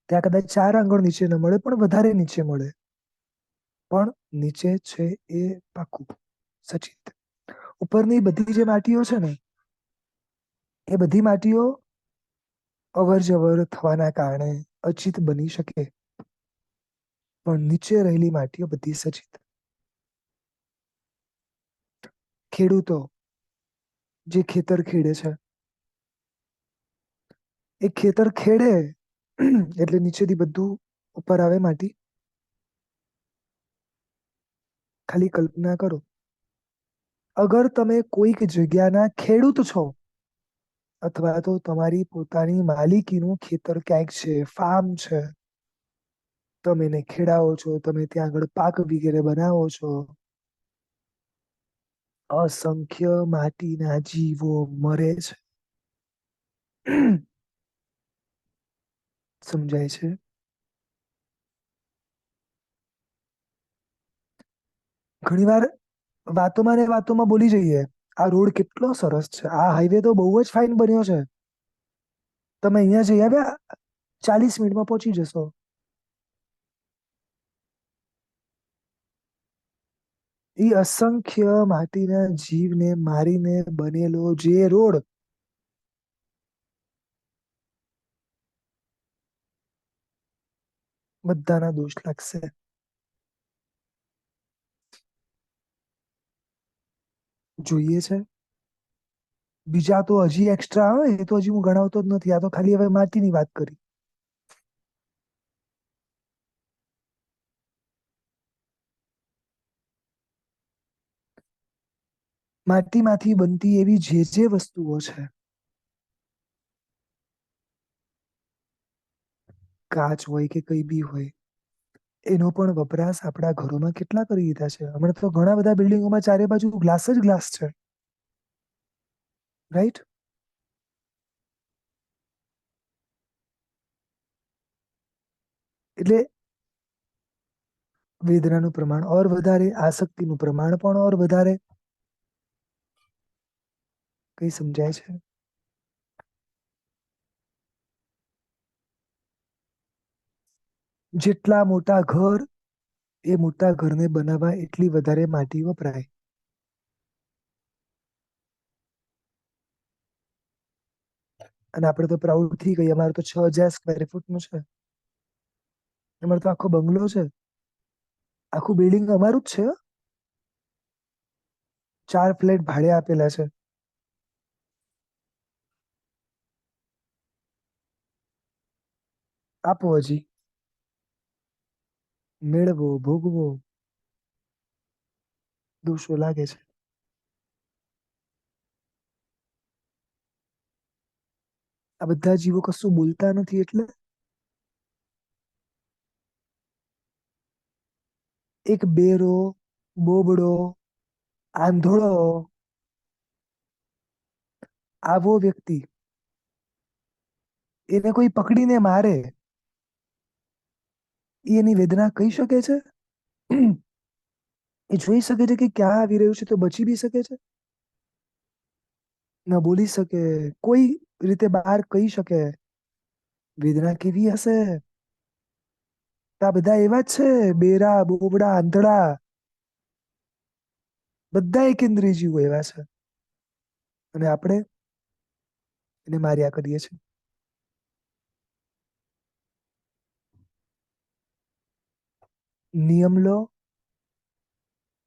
ત્યાં કદાચ 4 આંગળ નીચે ન મળે પણ વધારે નીચે મળે. પણ નીચે છે એ પાકું, સચિત. ઉપરની બધી જે માટીઓ છે ને, એ બધી માટીઓ અવર જવર થવાના કારણે અચિત બની શકે, પણ નીચે રહેલી માટીઓ બધી સચિત. ખેડૂતો જે ખેતર ખેડે છે, એ ખેતર ખેડે એટલે નીચેથી બધું ઉપર આવે માટી. ખાલી કલ્પના કરો, અગર તમે કોઈક જગ્યાના ખેડૂત છો, અથવા તો તમારી પોતાની માલિકીનું ખેતર ક્યાંક છે, ફાર્મ છે, તમે એને ખેડાવો છો, તમે ત્યાં આગળ પાક વગેરે બનાવો છો, અસંખ્ય માટીના જીવો મરે છે. સમજાય છે? ઘણીવાર વાતોમાં ને વાતોમાં બોલી જઈએ, આ રોડ કેટલો સરસ છે, આ હાઈવે તો બહુ જ ફાઇન બન્યો છે, તમે અહીંયા જઈ આવ્યા, 40 મિનિટમાં પહોંચી જશો. એ અસંખ્ય માટીના જીવને મારીને બનેલો જે રોડ, બધાના દોષ લાગશે. જોઈએ છે બીજા તો હજી એક્સ્ટ્રા આવે, એ તો હજી હું ગણાવતો જ નથી, આ તો ખાલી હવે માટીની વાત કરી. માટીમાંથી બનતી એવી જે જે વસ્તુઓ છે, કાચ હોય કે કઈ બી હોય, એનો પણ વપરાશ આપણા ઘરોમાં કેટલા કરી દીધા છે. હમણાં તો ઘણા બધા બિલ્ડિંગોમાં ચારે બાજુ ગ્લાસ જ ગ્લાસ છે, રાઈટ? એટલે વેદનાનું પ્રમાણ ઓર વધારે, આસક્તિનું પ્રમાણ પણ ઓર વધારે. કઈ સમજાય છે? જેટલા મોટા ઘર, એ મોટા ઘરને બનાવવા એટલી વધારે માટી વપરાય. અને આપણે તો પ્રાઉડ થી કહીએ, અમારે તો 6,000 સ્ક્વેર ફૂટનું છે, અમારે તો આખો બંગલો છે, આખું બિલ્ડિંગ અમારું જ છે. 4 ફ્લેટ ભાડે આપેલા છે. આપો હજી, મેળવો, ભોગવો. દોષો લાગે છે. આ બધા જીવો કશું બોલતા નથી એટલે. એક બેરો, બોબડો, આંધળો, આવો વ્યક્તિ, એને કોઈ પકડીને મારે, એ એની વેદના કહી શકે છે? એ જોઈ શકે છે કે ક્યાં આવી રહ્યું છે, તો બચી બી શકે છે? ન બોલી શકે, કોઈ રીતે બહાર કહી શકે. વેદના કેવી હશે? આ બધા એવા જ છે, બેરા, બોબડા, આંધળા, બધા એકેન્દ્રિય જીવો એવા છે. અને આપણે એને માર્યા કરીએ છીએ. નિયમ લો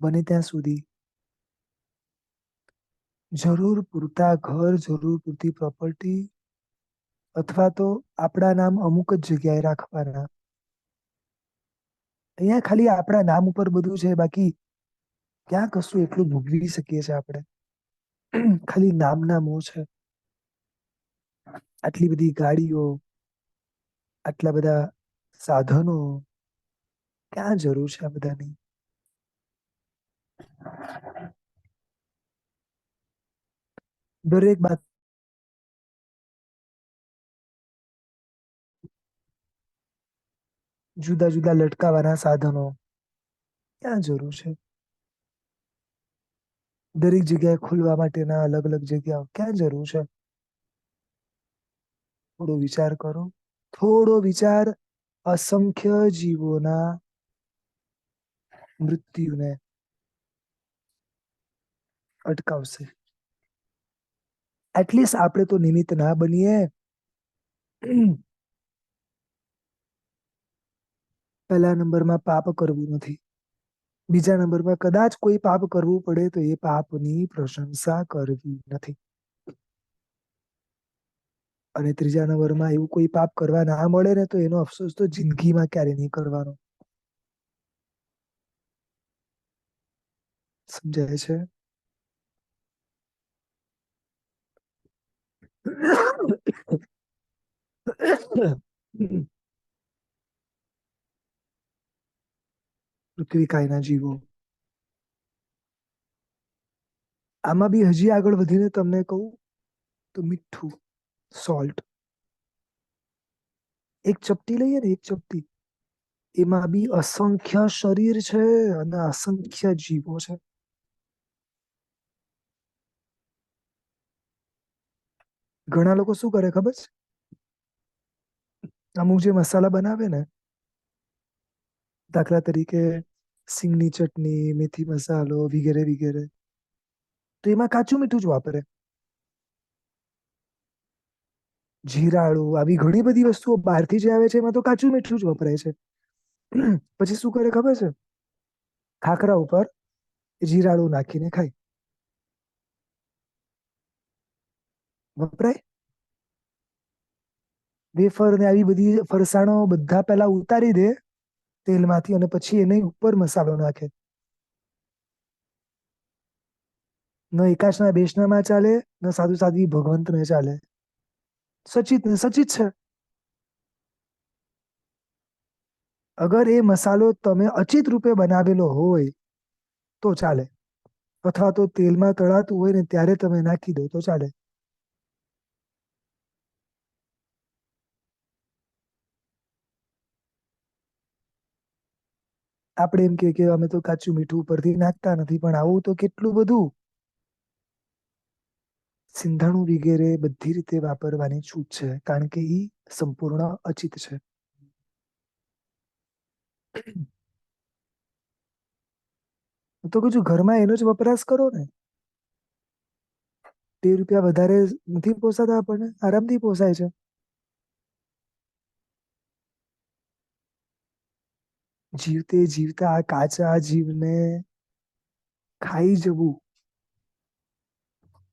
બને ત્યાં સુધી. જરૂર પૂરતા ઘર, જરૂર પૂરતી પ્રોપર્ટી, અથવા તો આપણા નામ અમુક જ જગ્યાએ રાખવાના. અહીંયા ખાલી આપણા નામ ઉપર બધું છે, બાકી ક્યાં કશું એટલું ભોગવી શકીએ છીએ આપણે? ખાલી નામના મોહ છે. આટલી બધી ગાડીઓ, આટલા બધા સાધનો, ક્યાં જરૂર છે આ બધાની? દરેક બાત જુદા જુદા લટકાવાના સાધનો, ક્યાં જરૂર છે? દરેક જગ્યાએ ખુલવા માટેના અલગ અલગ જગ્યાઓ, ક્યાં જરૂર છે? થોડો વિચાર કરો. થોડો વિચાર અસંખ્ય જીવોના મૃત્યુને અટકાવશે. એટલીસ્ટ આપણે તો નિમિત્ત ના બનીએ. પહેલા નંબરમાં પાપ કરવું નથી. બીજા નંબરમાં કદાચ કોઈ પાપ કરવું પડે તો એ પાપની પ્રશંસા કરવી નથી. અને ત્રીજા નંબરમાં એવું કોઈ પાપ કરવા ના મળે ને તો એનો અફસોસ તો જિંદગીમાં ક્યારે નહીં કરવાનો. સમજાય છે? પૃથ્વી કાયના જીવો. આમાં બી હજી આગળ વધીને તમને કહું તો મીઠું, સોલ્ટ, એક ચપટી લઈએ ને, એક ચપટી, એમાં બી અસંખ્ય શરીર છે અને અસંખ્ય જીવો છે. ઘણા લોકો શું કરે ખબર છે? અમુક જે મસાલા બનાવે ને, દાખલા તરીકે સિંગની ચટણી, મેથી મસાલો વગેરે વગેરે, તો એમાં કાચું મીઠું જ વાપરે. જીરાળું, આવી ઘણી બધી વસ્તુઓ બહારથી જે આવે છે એમાં તો કાચું મીઠું જ વપરાય છે. પછી શું કરે ખબર છે? ખાખરા ઉપર જીરાળું નાખીને ખાય. વપરાય. વેફર ને આવી બધી ફરસાણો બધા પેલા ઉતારી દે તેલમાંથી અને પછી એને ઉપર મસાલો નાખે. ન એકાશના બેસનામાં ચાલે, ન સાધુ સાધી ભગવંત ને ચાલે. સચિત ને સચિત છે. અગર એ મસાલો તમે અચિત રૂપે બનાવેલો હોય તો ચાલે, અથવા તો તેલમાં તળાતું હોય ને ત્યારે તમે નાખી દો તો ચાલે. આપણે એમ કે અમે તો કાચું મીઠું ઉપરથી નાખતા નથી, પણ આવું તો કેટલું બધું. સિંધાણું વગેરે બધી રીતે વાપરવાની છૂટ છે, કારણ કે એ સંપૂર્ણ અચિત છે. હું તો કહું છું ઘરમાં એનો જ વપરાશ કરો ને. 2 રૂપિયા વધારે નથી પોસાતા આપણને? આરામથી પોસાય છે. જીવતે જીવતા આ કાચા જીવને ખાઈ જવું.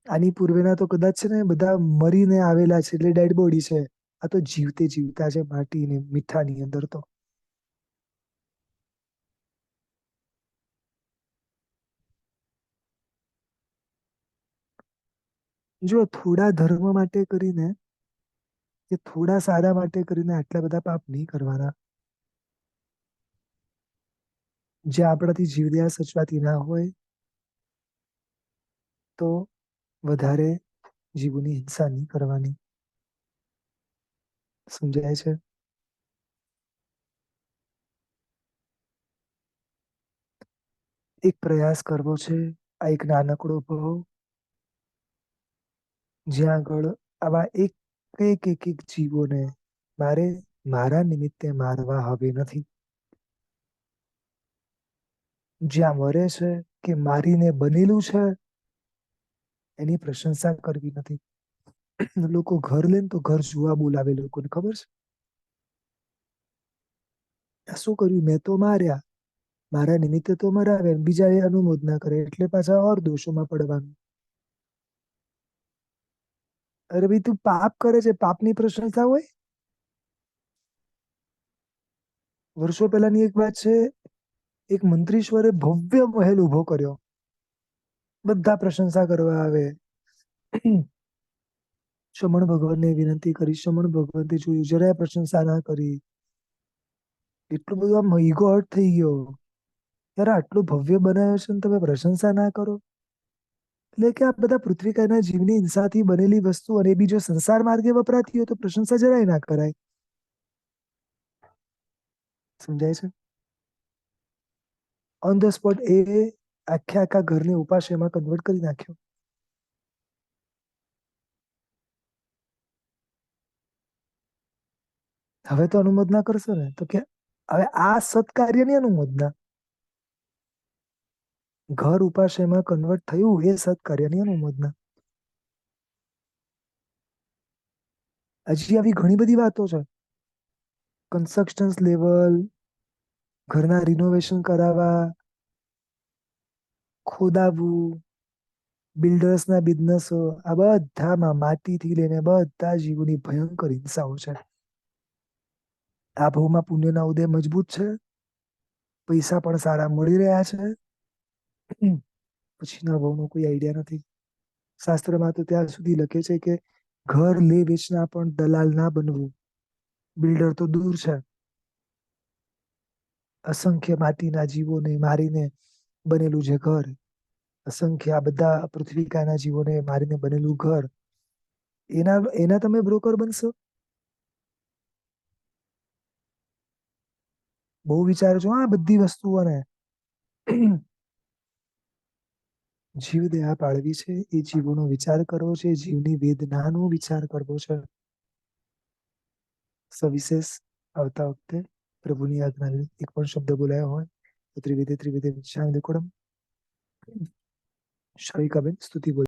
આની પૂર્વેના તો કદાચ છે ને બધા મરીને આવેલા છે, એટલે ડેડ બોડી છે. આ તો જીવતે જીવતા છે, માટીને મીઠાની અંદર તો. જો થોડા ધર્મ માટે કરીને, કે થોડા સારા માટે કરીને આટલા બધા પાપ નહીં કરવાના. જે આપણાથી જીવદયા સચવાતી ના હોય તો વધારે જીવોની હિંસા નહીં કરવાની. સમજાય છે? એક પ્રયાસ કરવો છે, આ એક નાનકડો ભાવ, જ્યાં આગળ આવા એક જીવોને મારે મારા નિમિત્તે મારવા હવે નથી. જ્યાં મરે છે કે મારીને બનેલું છે એની પ્રશંસા કરવી નથી. લોકો ઘર લે ને તો ઘર જોવા બોલાવે લોકોને, ખબર છે? આ શું કર્યું? મેં તો માર્યા, મારા નિમિત્તે તો મરાવે, બીજા એ અનુમોદના કરે એટલે પાછા ઓર દોષોમાં પડવાનું. અરે ભાઈ, તું પાપ કરે છે, પાપની પ્રશંસા હોય? વર્ષો પહેલાની એક વાત છે, એક મંત્રીશ્વરે ભવ્ય મહેલ ઉભો કર્યો. બધા પ્રશંસા કરવા આવે. શમણ ભગવાનને વિનંતી કરી, શમણ ભગવંતે જોયું, જરાય પ્રશંસા ના કરી. એટલું બધું આમ ઈગો હર્ટ થઈ ગયો. યાર, આટલું ભવ્ય બનાવ્યો છે ને તમે પ્રશંસા ના કરો? એટલે કે આ બધા પૃથ્વીકાના જીવની હિંસાથી બનેલી વસ્તુ, અને બી જો સંસાર માર્ગે વપરાતી હોય તો પ્રશંસા જરાય ના કરાય. સમજાય છે? ઓન ધ સ્પોટ એ આખે આખા ઘરને ઉપાશ્રયમાં કન્વર્ટ કરી નાખ્યો. હવે તો અનુમોદના કરશો ને? તો કે હવે આ સત્કાર્યની અનુમોદના. ઘર ઉપાશ્રયમાં કન્વર્ટ થયું એ સત્કાર્યની અનુમોદના. હજી આવી ઘણી બધી વાતો છે. કન્સ્ટ્રક્શન લેવલ, ઘરના રિનોવેશન કરાવવા, ખોદાવવું, બિલ્ડર્સના બિઝનેસો, આ બધામાં માટીથી લઈને બધા જીવોની ભયંકર હિંસાઓ છે. આ ભાવમાં પુણ્યના ઉદય મજબૂત છે, પૈસા પણ સારા મળી રહ્યા છે. પછીના ભાવનો કોઈ આઈડિયા નથી. શાસ્ત્રમાં તો ત્યાં સુધી લખે છે કે ઘર લે વેચના પણ દલાલ ના બનવું. બિલ્ડર તો દૂર છે. અસંખ્ય માટીના જીવોને મારીને બનેલું છે ઘર. અસંખ્ય આ બધા પૃથ્વીકાના જીવોને મારીને બનેલું ઘર. એના એના તમે બ્રોકર બનશો? બહુ વિચારજો આ બધી વસ્તુઓને. જીવ દેહા પાળવી છે, એ જીવોનો વિચાર કરવો છે, જીવની વેદનાનો વિચાર કરવો છે. સવિશેષ આવતા વખતે પ્રભુની આજ્ઞા એક પણ શબ્દ બોલાયો હોય તો ત્રિવિધે વિચાર દેકોડમ. શાવિકાબેન સ્તુતિ બોલ.